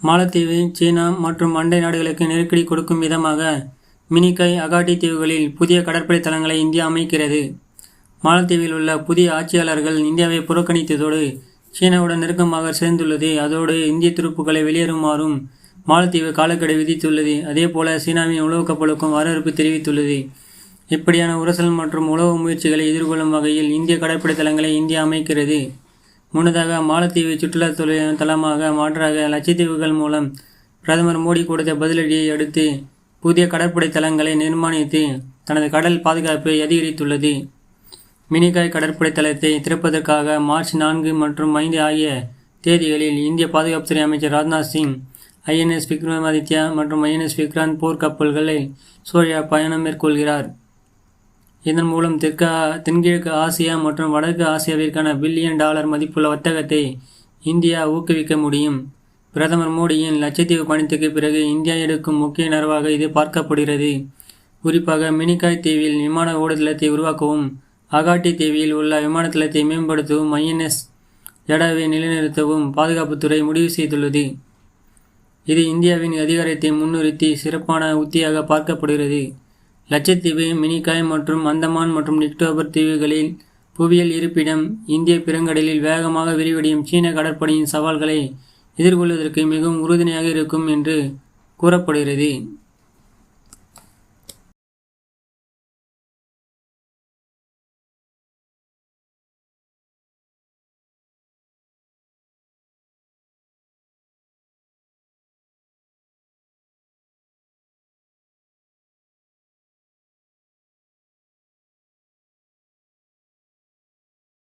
மாலத்தீவு சீனா மற்றும் அண்டை நாடுகளுக்கு நெருக்கடி கொடுக்கும் விதமாக மினிகாய், அகாட்டி தீவுகளில் புதிய கடற்படை தளங்களை இந்தியா அமைக்கிறது. மாலத்தீவில் உள்ள புதிய ஆட்சியாளர்கள் இந்தியாவை புறக்கணித்ததோடு சீனாவுடன் நெருக்கமாக சேர்ந்துள்ளது. அதோடு இந்திய துருப்புக்களை வெளியேறுமாறும் மாலத்தீவு காலக்கெடு விதித்துள்ளது. அதேபோல சீனாவின் உளவு கப்பலுக்கும் வரவேற்பு தெரிவித்துள்ளது. இப்படியான உரசல் மற்றும் உளவு முயற்சிகளை எதிர்கொள்ளும் வகையில் இந்திய கடற்படை தளங்களை இந்தியா அமைக்கிறது. முன்னதாக மாலத்தீவு சுற்றுலா தளமாக மாற்றாக லட்சத்தீவுகள் மூலம் பிரதமர் மோடி கொடுத்த பதிலடியை அடுத்து புதிய கடற்படை தளங்களை நிர்மாணித்து தனது கடல் பாதுகாப்பை அதிகரித்துள்ளது. மினிகாய் கடற்படை தளத்தை திறப்பதற்காக மார்ச் 4 மற்றும் 5 ஆகிய தேதிகளில் இந்திய பாதுகாப்புத்துறை அமைச்சர் ராஜ்நாத் சிங் INS விக்ரமாதித்யா மற்றும் INS விக்ராந்த் போர்க்கப்பல்களை சோழியா பயணம் மேற்கொள்கிறார். இதன் மூலம் தென்கிழக்கு ஆசியா மற்றும் வடக்கு ஆசியாவிற்கான $1 பில்லியன் மதிப்புள்ள வர்த்தகத்தை இந்தியா ஊக்குவிக்க முடியும். பிரதமர் மோடியின் லட்சத்தீவு பயணத்துக்கு பிறகு இந்தியா எடுக்கும் முக்கிய நகர்வாக இது பார்க்கப்படுகிறது. குறிப்பாக மினிகாய் தீவில் விமான ஓடுதளத்தை உருவாக்கவும், அகாட்டி தீவில் உள்ள விமான தளத்தை மேம்படுத்தவும், INS ஜடாவை நிலைநிறுத்தவும் பாதுகாப்புத்துறை முடிவு செய்துள்ளது. இது இந்தியாவின் அதிகாரத்தை முன்னிறுத்தி சிறப்பான உத்தியாக பார்க்கப்படுகிறது. லட்சத்தீவு, மினிகாய் மற்றும் அந்தமான் மற்றும் நிக்கோபர் தீவுகளில் புவியியல் இருப்பிடம் இந்திய பெருங்கடலில் வேகமாக விரிவடையும் சீன கடற்படையின் சவால்களை எதிர்கொள்வதற்கு மிகவும் உறுதுணையாக இருக்கும் என்று கூறப்படுகிறது.